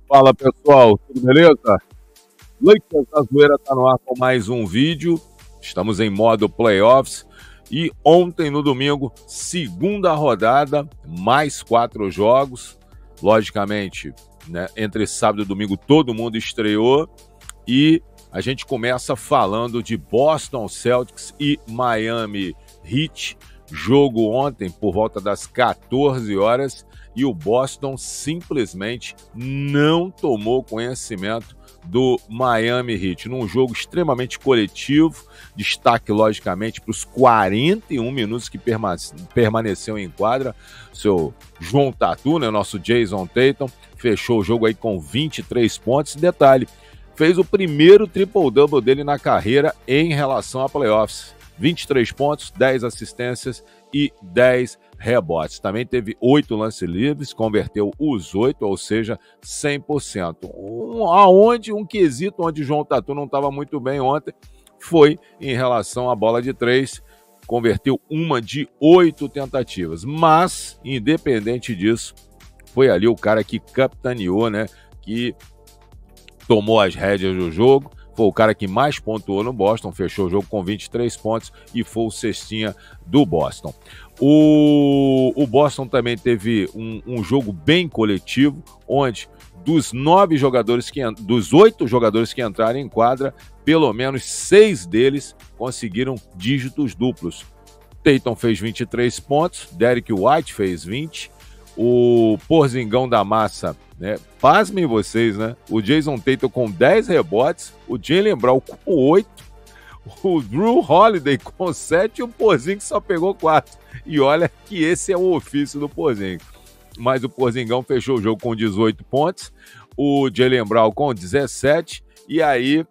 Fala pessoal, tudo beleza? Lakers da Zoeira tá no ar com mais um vídeo. Estamos em modo playoffs e ontem no domingo, segunda rodada, mais 4 jogos. Logicamente, né, entre sábado e domingo todo mundo estreou e a gente começa falando de Boston Celtics e Miami Heat. Jogo ontem por volta das 14 horas e o Boston simplesmente não tomou conhecimento do Miami Heat, num jogo extremamente coletivo. Destaque, logicamente, para os 41 minutos que permaneceu em quadra. Seu João Tatu, né, nosso Jason Tatum, fechou o jogo aí com 23 pontos. Detalhe, fez o primeiro triple-double dele na carreira em relação a playoffs. 23 pontos, 10 assistências e 10 rebotes. Também teve 8 lances livres, converteu os 8, ou seja, 100%. Um quesito onde o João Tatu não estava muito bem ontem foi em relação à bola de 3, converteu uma de 8 tentativas. Mas, independente disso, foi ali o cara que capitaneou, né, que tomou as rédeas do jogo. Foi o cara que mais pontuou no Boston, fechou o jogo com 23 pontos e foi o cestinha do Boston. O Boston também teve um jogo bem coletivo, onde dos 8 jogadores que entraram em quadra, pelo menos 6 deles conseguiram dígitos duplos. Tatum fez 23 pontos, Derrick White fez 20, o Porzingão da Massa, né? Pasmem vocês, né? O Jason Tatum com 10 rebotes, o Jaylen Brown com 8, o Drew Holiday com 7 e o Porzingão só pegou 4. E olha que esse é o ofício do Porzingão. Mas o Porzingão fechou o jogo com 18 pontos, o Jaylen Brown com 17, e aí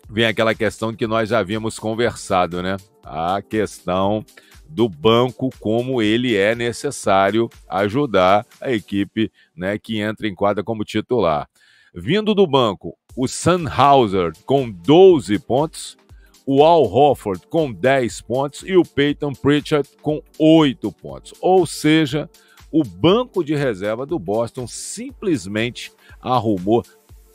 vem aquela questão que nós já havíamos conversado, né? A questão do banco, como ele é necessário ajudar a equipe, né, que entra em quadra como titular. Vindo do banco, o Sam Hauser com 12 pontos, o Al Horford com 10 pontos e o Peyton Pritchard com 8 pontos. Ou seja, o banco de reserva do Boston simplesmente arrumou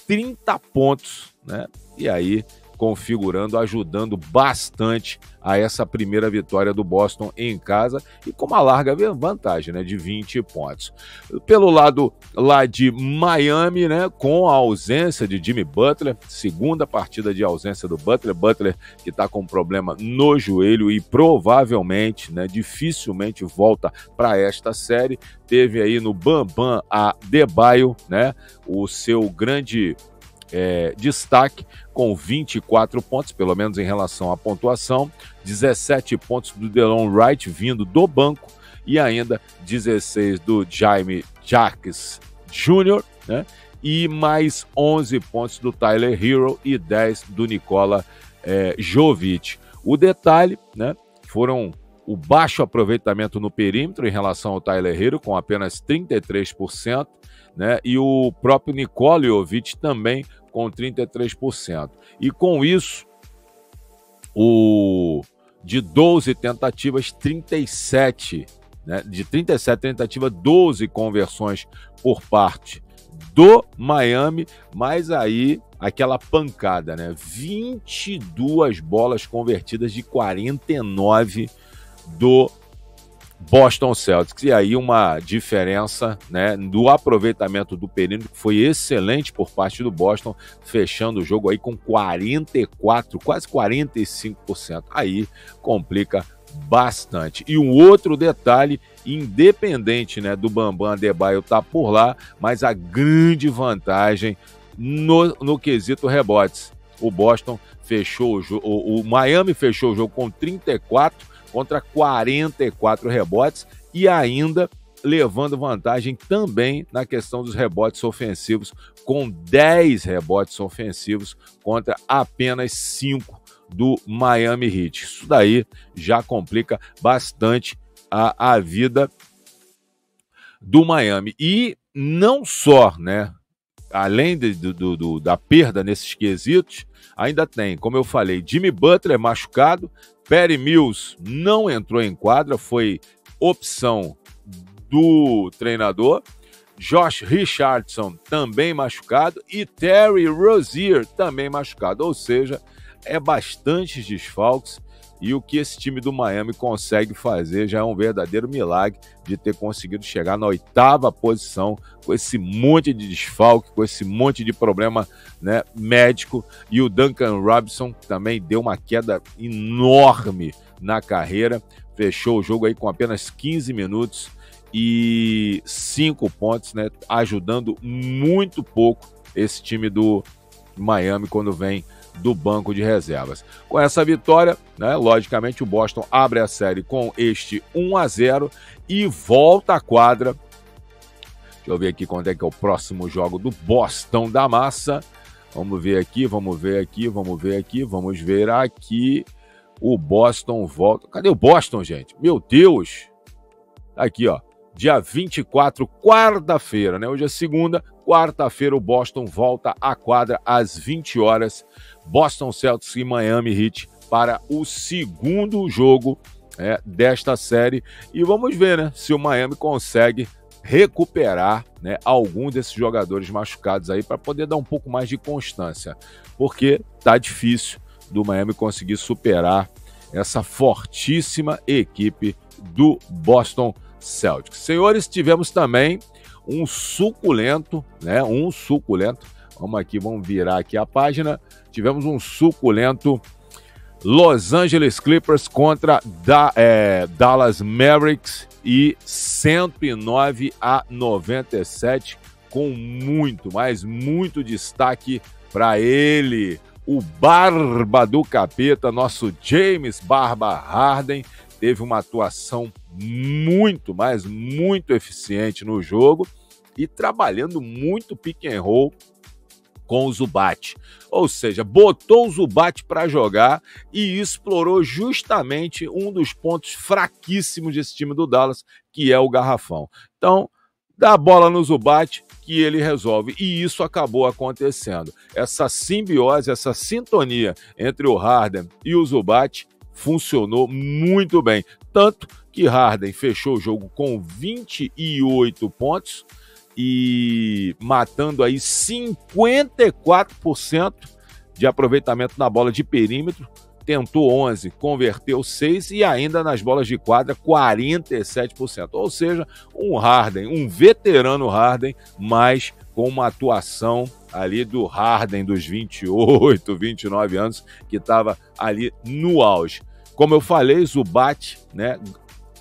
30 pontos, né? E aí configurando, ajudando bastante a essa primeira vitória do Boston em casa e com uma larga vantagem, né, de 20 pontos. Pelo lado lá de Miami, né, com a ausência de Jimmy Butler, segunda partida de ausência do Butler que está com um problema no joelho e provavelmente, né, dificilmente volta para esta série. Teve aí no Bam Adebayo, né, o seu grande destaque com 24 pontos, pelo menos em relação à pontuação, 17 pontos do Delon Wright vindo do banco e ainda 16 do Jaime Jackson Jr., né? E mais 11 pontos do Tyler Hero e 10 do Nikola Jovic. O detalhe, né, foram o baixo aproveitamento no perímetro em relação ao Tyler Hero, com apenas 33%, né, e o próprio Nikola Jovic também com 33%. E com isso, de 12 tentativas, 37, né, de 37 tentativas, 12 conversões por parte do Miami, mas aí aquela pancada, né, 22 bolas convertidas de 49 do Boston Celtics, e aí uma diferença, né, do aproveitamento do perímetro que foi excelente por parte do Boston, fechando o jogo aí com 44, quase 45%. Aí complica bastante. E um outro detalhe, independente, né, do Bam Adebayo estar por lá, mas a grande vantagem no quesito rebotes. O Boston fechou o Miami fechou o jogo com 34 contra 44 rebotes e ainda levando vantagem também na questão dos rebotes ofensivos, com 10 rebotes ofensivos contra apenas 5 do Miami Heat. Isso daí já complica bastante a vida do Miami. E não só, né, além da perda nesses quesitos, ainda tem, como eu falei, Jimmy Butler machucado, Patty Mills não entrou em quadra, foi opção do treinador. Josh Richardson também machucado e Terry Rozier também machucado, ou seja, é bastante desfalques e o que esse time do Miami consegue fazer já é um verdadeiro milagre de ter conseguido chegar na 8ª posição com esse monte de desfalque, com esse monte de problema, né, médico, e o Duncan Robinson também deu uma queda enorme na carreira, fechou o jogo aí com apenas 15 minutos e 5 pontos, né, ajudando muito pouco esse time do Miami quando vem do banco de reservas. Com essa vitória, né, logicamente o Boston abre a série com este 1-0 e volta à quadra. Deixa eu ver aqui quando é que é o próximo jogo do Boston da Massa. Vamos ver aqui. Vamos ver aqui. O Boston volta. Cadê o Boston, gente? Meu Deus! Aqui, ó. Dia 24, quarta-feira, né? Hoje é segunda, quarta-feira o Boston volta à quadra às 20 horas. Boston Celtics e Miami Heat para o segundo jogo desta série. E vamos ver, né, se o Miami consegue recuperar, né, algum desses jogadores machucados aí para poder dar um pouco mais de constância. Porque tá difícil do Miami conseguir superar essa fortíssima equipe do Boston Celtics. Senhores, tivemos também um suculento, né? Vamos virar aqui a página. Tivemos um suculento Los Angeles Clippers contra Dallas Mavericks e 109-97, com muito, mas muito destaque para ele, o Barba do Capeta, nosso James Barba Harden. Teve uma atuação muito, mas muito eficiente no jogo e trabalhando muito pick and roll com o Zubac. Ou seja, botou o Zubac para jogar e explorou justamente um dos pontos fraquíssimos desse time do Dallas, que é o garrafão. Então, dá a bola no Zubac que ele resolve. E isso acabou acontecendo. Essa simbiose, essa sintonia entre o Harden e o Zubac funcionou muito bem. Tanto que Harden fechou o jogo com 28 pontos e matando aí 54% de aproveitamento na bola de perímetro. Tentou 11, converteu 6 e ainda nas bolas de quadra 47%. Ou seja, um Harden, um veterano Harden, mas com uma atuação ali do Harden dos 28, 29 anos, que estava ali no auge. Como eu falei, Zubac, né,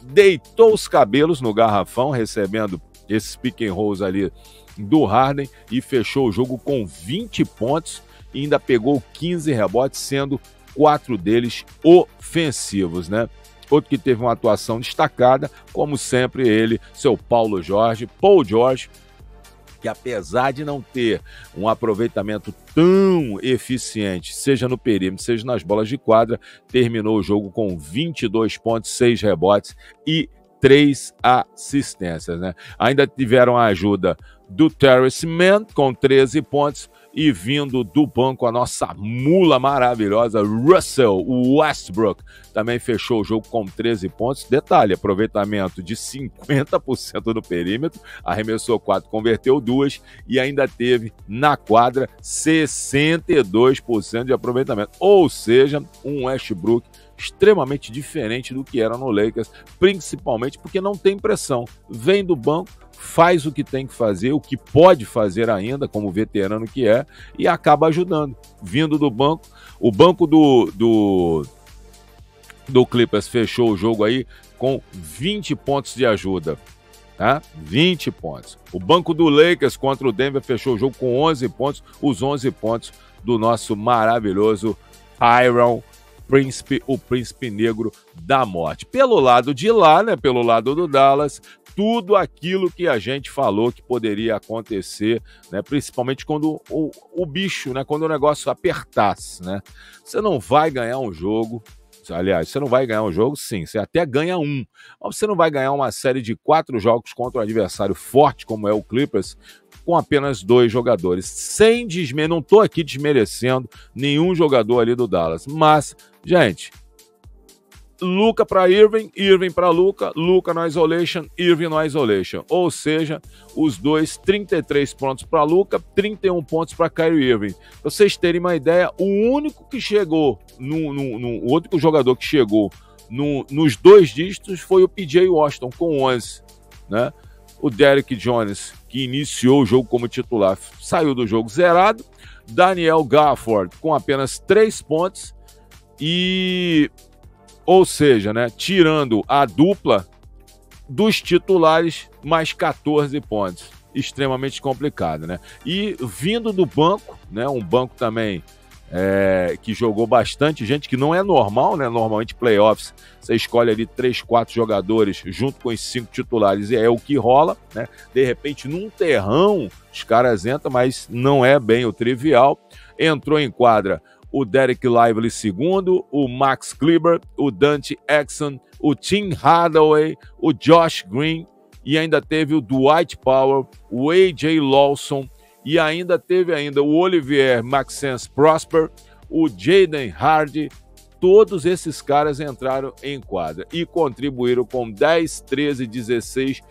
deitou os cabelos no garrafão, recebendo esses pick and rolls ali do Harden e fechou o jogo com 20 pontos e ainda pegou 15 rebotes, sendo 4 deles ofensivos, né? Outro que teve uma atuação destacada, como sempre ele, seu Paul George, que apesar de não ter um aproveitamento tão eficiente, seja no perímetro, seja nas bolas de quadra, terminou o jogo com 22 pontos, 6 rebotes e 3 assistências, né? Ainda tiveram a ajuda do Terrence Mann com 13 pontos e vindo do banco a nossa mula maravilhosa Russell Westbrook também fechou o jogo com 13 pontos. Detalhe, aproveitamento de 50% no perímetro, arremessou 4, converteu 2 e ainda teve na quadra 62% de aproveitamento. Ou seja, um Westbrook extremamente diferente do que era no Lakers, principalmente porque não tem pressão. Vem do banco, faz o que tem que fazer, o que pode fazer ainda, como veterano que é, e acaba ajudando. Vindo do banco, o banco do Clippers fechou o jogo aí com 20 pontos de ajuda. Tá? 20 pontos. O banco do Lakers contra o Denver fechou o jogo com 11 pontos, os 11 pontos do nosso maravilhoso Iron Príncipe, o príncipe negro da morte. Pelo lado de lá, né, pelo lado do Dallas, tudo aquilo que a gente falou que poderia acontecer, né, principalmente quando o bicho, né, quando o negócio apertasse, né? Você não vai ganhar um jogo, aliás, você não vai ganhar um jogo, sim, você até ganha um, mas você não vai ganhar uma série de 4 jogos contra um adversário forte como é o Clippers, com apenas 2 jogadores, sem não estou aqui desmerecendo nenhum jogador ali do Dallas, mas, gente, Luka para Irving, Irving para Luka, Luka no isolation, Irving no isolation. Ou seja, os dois, 33 pontos para Luka, 31 pontos para Kyrie Irving. Pra vocês terem uma ideia, o único que chegou, o único jogador que chegou nos 2 dígitos foi o PJ Washington, com 11, né? O Derrick Jones, que iniciou o jogo como titular, saiu do jogo zerado. Daniel Gafford, com apenas 3 pontos. Ou seja, né, tirando a dupla dos titulares, mais 14 pontos. Extremamente complicado, né? E vindo do banco, né, um banco também que jogou bastante gente, que não é normal, né? Normalmente playoffs, você escolhe ali 3, 4 jogadores junto com os 5 titulares e é o que rola, né? De repente, num terrão, os caras entram, mas não é bem o trivial. Entrou em quadra o Derek Lively segundo, o Max Kleber, o Dante Exum, o Tim Hardaway, o Josh Green, e ainda teve o Dwight Powell, o A.J. Lawson, e ainda teve o Olivier Maxence Prosper, o Jaden Hardy. Todos esses caras entraram em quadra e contribuíram com 10, 13, 16,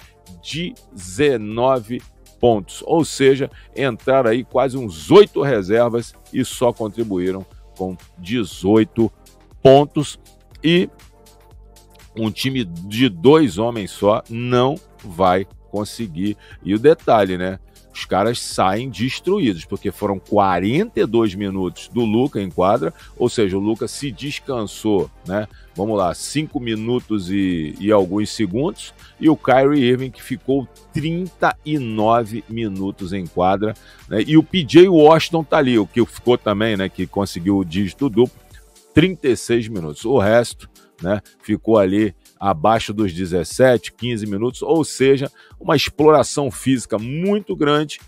19 pontos. Ou seja, entraram aí quase uns 8 reservas e só contribuíram com 18 pontos. E um time de 2 homens só não vai conseguir. E o detalhe, né? Os caras saem destruídos, porque foram 42 minutos do Luka em quadra, ou seja, o Luka se descansou, né? Vamos lá, 5 minutos e alguns segundos, e o Kyrie Irving, que ficou 39 minutos em quadra, né? E o PJ Washington tá ali, o que ficou também, né? Que conseguiu o dígito duplo, 36 minutos. O resto, né? Ficou ali abaixo dos 17, 15 minutos, ou seja, uma exploração física muito grande,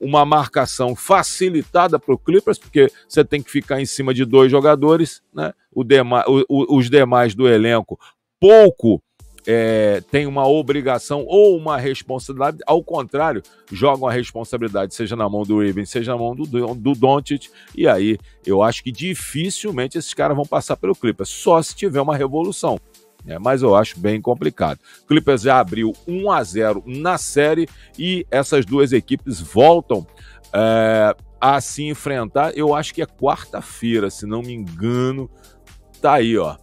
uma marcação facilitada para o Clippers, porque você tem que ficar em cima de 2 jogadores, né? Os demais do elenco pouco tem uma obrigação ou uma responsabilidade, ao contrário, jogam a responsabilidade, seja na mão do Irving, seja na mão do Doncic, e aí eu acho que dificilmente esses caras vão passar pelo Clippers, só se tiver uma revolução. Mas eu acho bem complicado. O Clippers já abriu 1-0 na série e essas 2 equipes voltam a se enfrentar. Eu acho que é quarta-feira, se não me engano. Tá aí, ó.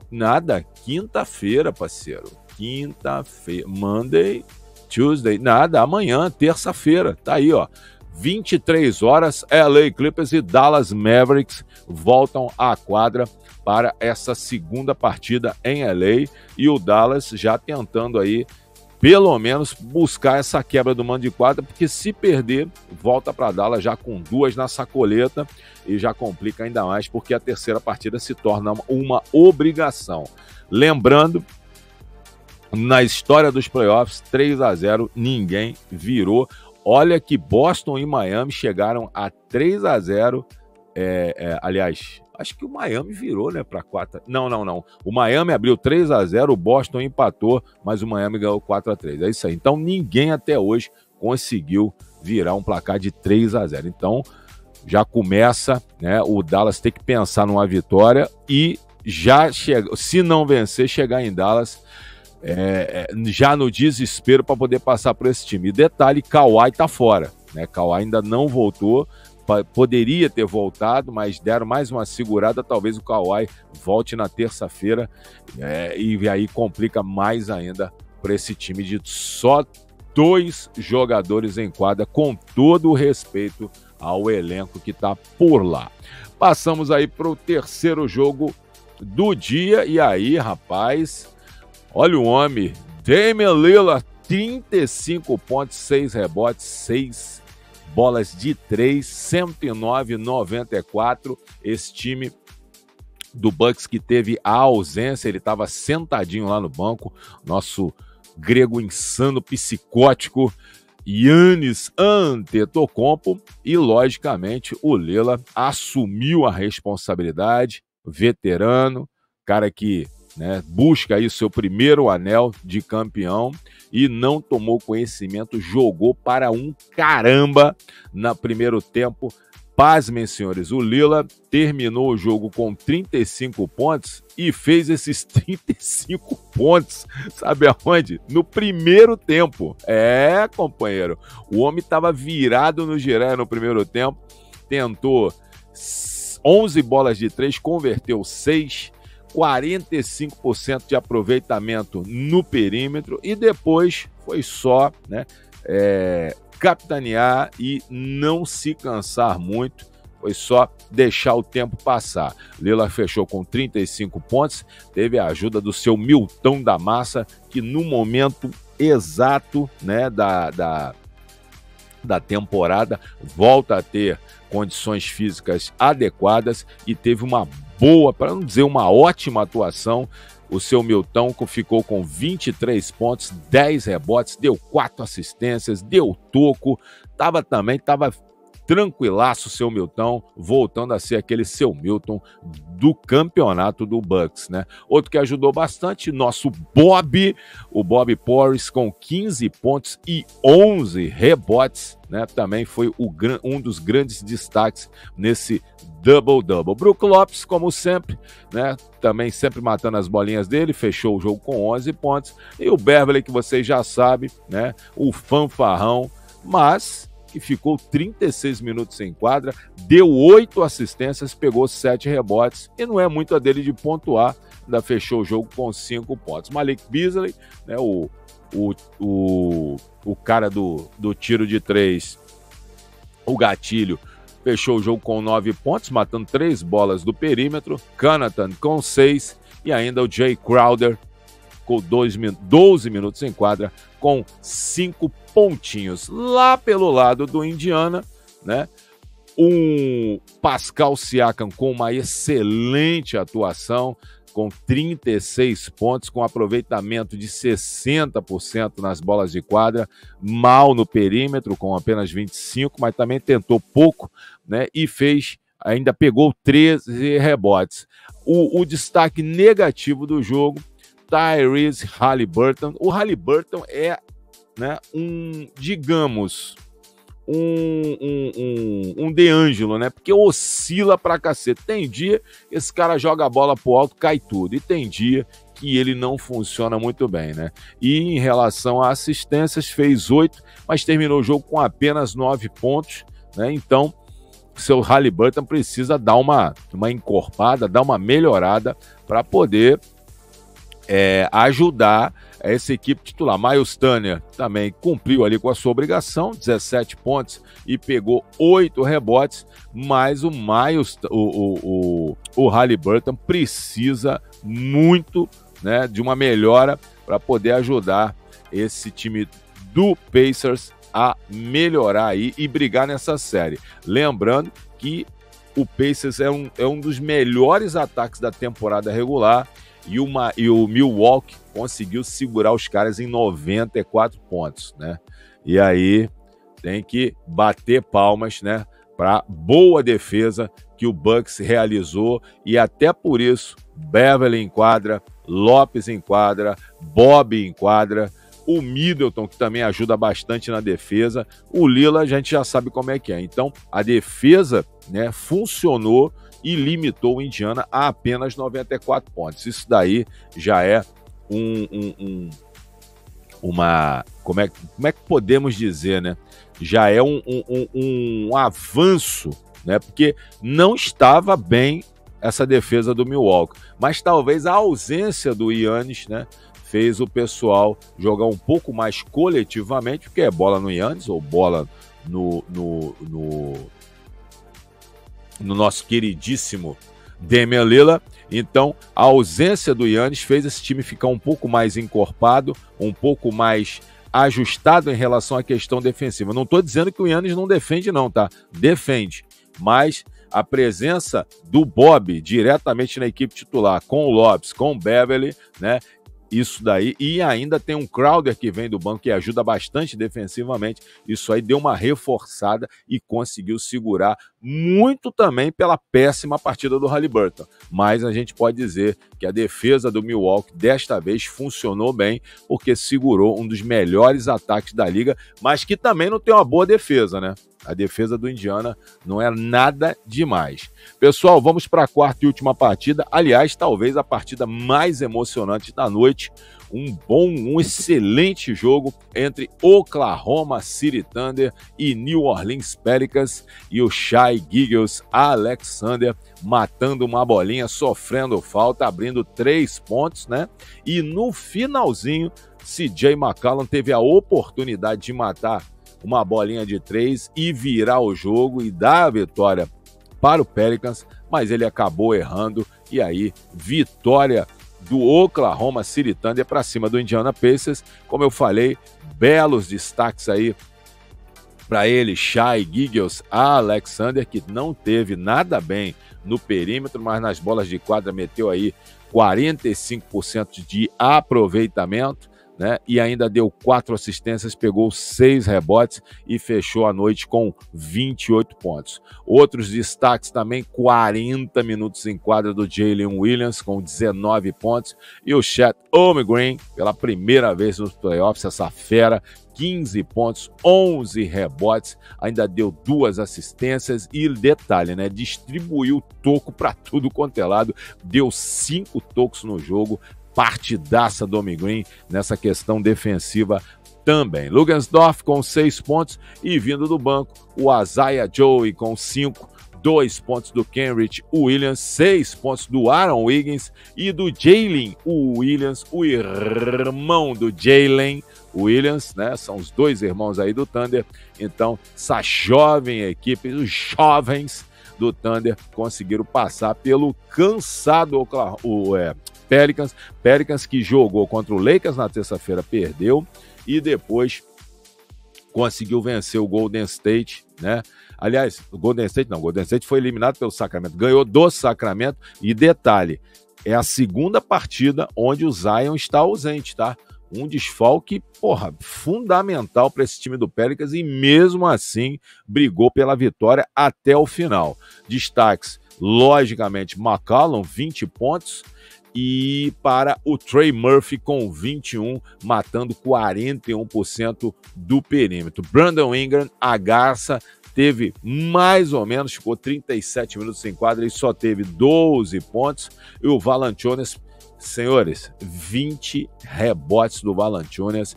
Nada, quinta-feira, parceiro. Quinta-feira, Monday, Tuesday, nada, amanhã, terça-feira. Tá aí, ó. 23 horas, LA Clippers e Dallas Mavericks voltam à quadra para essa segunda partida em LA, e o Dallas já tentando aí, pelo menos, buscar essa quebra do mando de quadra, porque se perder, volta para Dallas já com 2 na sacoleta e já complica ainda mais, porque a terceira partida se torna uma obrigação. Lembrando, na história dos playoffs, 3-0, ninguém virou. Olha que Boston e Miami chegaram a 3-0, aliás, acho que o Miami virou, né, para 4. Não. O Miami abriu 3-0, o Boston empatou, mas o Miami ganhou 4-3. É isso aí. Então, ninguém até hoje conseguiu virar um placar de 3-0. Então, já começa, né, o Dallas ter que pensar numa vitória e já chega, se não vencer, chegar em Dallas já no desespero para poder passar por esse time. E detalhe, Kawhi tá fora, né? Kawhi ainda não voltou. Poderia ter voltado, mas deram mais uma segurada. Talvez o Kawhi volte na terça-feira, e aí complica mais ainda para esse time de só 2 jogadores em quadra, com todo o respeito ao elenco que está por lá. Passamos aí para o terceiro jogo do dia, e aí, rapaz, olha o homem, Damian Lillard, 35 pontos, 6 rebotes, 6 bolas de 3, 109-94. Esse time do Bucks que teve a ausência, ele estava sentadinho lá no banco, nosso grego insano, psicótico, Giannis Antetokounmpo, e logicamente o Lillard assumiu a responsabilidade, veterano, cara que, né, busca aí o seu primeiro anel de campeão e não tomou conhecimento, jogou para um caramba no primeiro tempo, pasmem, senhores, o Lillard terminou o jogo com 35 pontos e fez esses 35 pontos, sabe aonde? No primeiro tempo. Companheiro, o homem estava virado no giraia no primeiro tempo, tentou 11 bolas de 3, converteu 6, 45% de aproveitamento no perímetro e depois foi só, né, capitanear e não se cansar muito, foi só deixar o tempo passar. Lillard fechou com 35 pontos, teve a ajuda do seu Milton da Massa, que no momento exato, né, da temporada volta a ter condições físicas adequadas e teve uma boa, para não dizer uma ótima atuação. O seu Milton ficou com 23 pontos, 10 rebotes, deu 4 assistências, deu toco, tava tranquilaço o seu Milton, voltando a ser aquele seu Milton do campeonato do Bucks, né? Outro que ajudou bastante, nosso Bob, o Bob Portis, com 15 pontos e 11 rebotes, né? Também foi um dos grandes destaques nesse double-double. Brook Lopes, como sempre, né? Também sempre matando as bolinhas dele, fechou o jogo com 11 pontos. E o Beverley, que vocês já sabem, né? O fanfarrão, mas que ficou 36 minutos em quadra, deu 8 assistências, pegou 7 rebotes, e não é muito a dele de pontuar, ainda fechou o jogo com 5 pontos. Malik Beasley, né, o cara do tiro de 3, o gatilho, fechou o jogo com 9 pontos, matando 3 bolas do perímetro. Connaughton com 6, e ainda o Jay Crowder com 12 minutos em quadra, com 5 pontinhos. Lá pelo lado do Indiana, né, um Pascal Siakam com uma excelente atuação, com 36 pontos, com aproveitamento de 60% nas bolas de quadra, mal no perímetro, com apenas 25, mas também tentou pouco, né, e ainda pegou 13 rebotes. O destaque negativo do jogo, Tyrese Haliburton. O Haliburton é, né, digamos, um DeAngelo, né? Porque oscila pra cacete. Tem dia que esse cara joga a bola pro alto, cai tudo. E tem dia que ele não funciona muito bem, né? E em relação a assistências, fez 8, mas terminou o jogo com apenas 9 pontos, né? Então, o seu Haliburton precisa dar uma encorpada, dar uma melhorada para poder ajudar essa equipe titular. Miles Turner também cumpriu ali com a sua obrigação, 17 pontos e pegou 8 rebotes, mas o Haliburton precisa muito, né, de uma melhora para poder ajudar esse time do Pacers a melhorar aí e brigar nessa série. Lembrando que o Pacers é um dos melhores ataques da temporada regular, e o Milwaukee conseguiu segurar os caras em 94 pontos, né? E aí tem que bater palmas, né, para boa defesa que o Bucks realizou, e até por isso Beverley em quadra, Lopes em quadra, Bob em quadra, o Middleton, que também ajuda bastante na defesa, o Lillard a gente já sabe como é que é. Então a defesa, né, funcionou e limitou o Indiana a apenas 94 pontos. Isso daí já é como é que podemos dizer, né? Já é um avanço, né? Porque não estava bem essa defesa do Milwaukee, mas talvez a ausência do Giannis, né, fez o pessoal jogar um pouco mais coletivamente, porque é bola no Giannis ou bola no nosso queridíssimo Damian Lillard. Então, a ausência do Giannis fez esse time ficar um pouco mais encorpado, um pouco mais ajustado em relação à questão defensiva. Não estou dizendo que o Giannis não defende não, tá? Defende, mas a presença do Bob diretamente na equipe titular, com o Lopes, com o Beverley, né? Isso daí, e ainda tem um Crowder que vem do banco que ajuda bastante defensivamente. Isso aí deu uma reforçada e conseguiu segurar muito também pela péssima partida do Haliburton. Mas a gente pode dizer que a defesa do Milwaukee desta vez funcionou bem, porque segurou um dos melhores ataques da liga, mas que também não tem uma boa defesa, né? A defesa do Indiana não é nada demais. Pessoal, vamos para a quarta e última partida. Aliás, talvez a partida mais emocionante da noite. Um excelente jogo entre Oklahoma City Thunder e New Orleans Pelicans, e o Shai Gilgeous-Alexander matando uma bolinha, sofrendo falta, abrindo 3 pontos, né? E no finalzinho, CJ McCollum teve a oportunidade de matar uma bolinha de 3 e virar o jogo e dar a vitória para o Pelicans, mas ele acabou errando, e aí vitória do Oklahoma City Thunder para cima do Indiana Pacers. Como eu falei, belos destaques aí para ele, Shai Gilgeous-Alexander, que não teve nada bem no perímetro, mas nas bolas de quadra meteu aí 45% de aproveitamento, né? E ainda deu 4 assistências, pegou 6 rebotes e fechou a noite com 28 pontos. Outros destaques também, 40 minutos em quadra do Jalen Williams com 19 pontos, e o Chet Holmgren, pela primeira vez nos playoffs, essa fera, 15 pontos, 11 rebotes, ainda deu 2 assistências e, detalhe, né, distribuiu toco para tudo quanto é lado, deu 5 tocos no jogo. Partidaça do Holmgren nessa questão defensiva também. Lugansdorf com 6 pontos, e vindo do banco, o Isaiah Joey com 5, 2 pontos do Kenrich Williams, 6 pontos do Aaron Wiggins e do Jalen Williams, o irmão do Jalen Williams, né? São os 2 irmãos aí do Thunder. Então, essa jovem equipe, os jovens do Thunder conseguiram passar pelo cansado Pelicans, que jogou contra o Lakers na terça-feira, perdeu, e depois conseguiu vencer o Golden State, né? Aliás, o Golden State foi eliminado pelo Sacramento, ganhou do Sacramento, e detalhe, é a segunda partida onde o Zion está ausente, tá? Um desfalque, fundamental para esse time do Pelicans, e mesmo assim brigou pela vitória até o final. Destaques, logicamente, McCollum, 20 pontos, e para o Trey Murphy com 21, matando 41% do perímetro. Brandon Ingram, a garça, teve mais ou menos, ficou 37 minutos em quadra e só teve 12 pontos. E o Valanciunas, senhores, 20 rebotes do Valanciunas.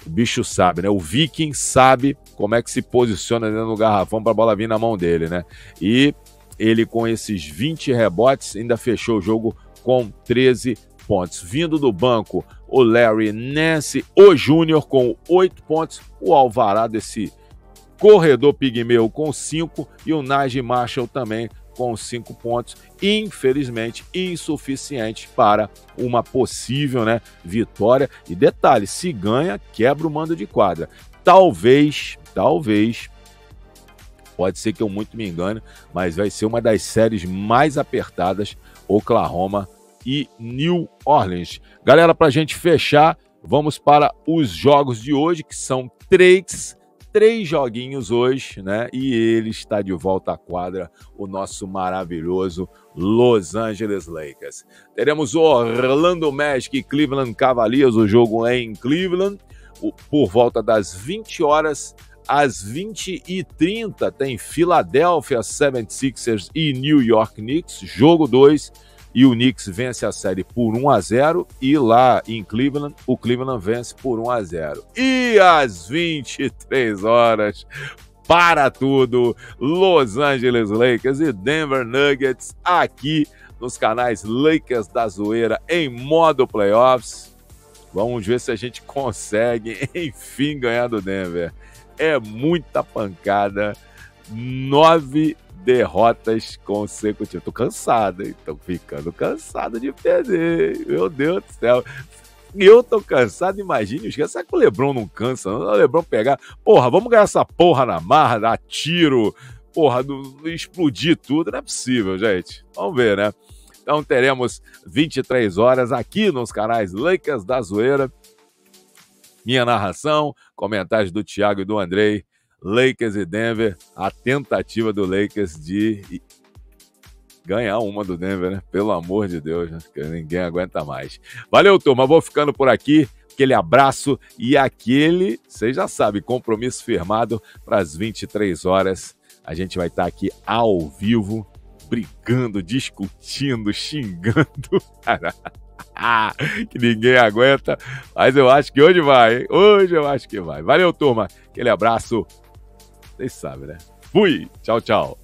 O bicho sabe, né? O Viking sabe como é que se posiciona dentro do garrafão para a bola vir na mão dele, né? E ele, com esses 20 rebotes, ainda fechou o jogo com 13 pontos. Vindo do banco, o Larry Nance, o Júnior, com 8 pontos. O Alvarado, esse corredor pigmeu, com 5. E o Najee Marshall também com 5 pontos. Infelizmente, insuficiente para uma possível, né, vitória. E detalhe, se ganha, quebra o mando de quadra. Talvez, pode ser que eu muito me engane, mas vai ser uma das séries mais apertadas, Oklahoma e New Orleans. Galera, para a gente fechar, vamos para os jogos de hoje, que são 3 joguinhos hoje, né? E ele está de volta à quadra, o nosso maravilhoso Los Angeles Lakers. Teremos o Orlando Magic e Cleveland Cavaliers, o jogo é em Cleveland, por volta das 20 horas. Às 20h30 tem Philadelphia 76ers e New York Knicks, jogo 2, e o Knicks vence a série por 1-0, e lá em Cleveland, o Cleveland vence por 1-0. E às 23 horas, para tudo, Los Angeles Lakers e Denver Nuggets, aqui nos canais Lakers da Zoeira, em modo playoffs. Vamos ver se a gente consegue, enfim, ganhar do Denver. É muita pancada, 9 derrotas consecutivas. Tô cansado, hein? Tô ficando cansado de perder. Meu Deus do céu. Eu tô cansado, imagine. Será que o LeBron não cansa? Não? O LeBron pegar, vamos ganhar essa porra na marra, dar tiro, explodir tudo. Não é possível, gente. Vamos ver, né? Então teremos 23 horas aqui nos canais Lakers da Zoeira. Minha narração, comentários do Thiago e do Andrei, Lakers e Denver, a tentativa do Lakers de ganhar uma do Denver, né? Pelo amor de Deus, né? Que ninguém aguenta mais. Valeu, turma, vou ficando por aqui. Aquele abraço e aquele, você já sabe, compromisso firmado para as 23 horas. A gente vai estar aqui ao vivo, brigando, discutindo, xingando, cara. Que ninguém aguenta, mas eu acho que hoje vai, hein? Hoje eu acho que vai. Valeu, turma. Aquele abraço. Vocês sabem, né? Fui. Tchau, tchau.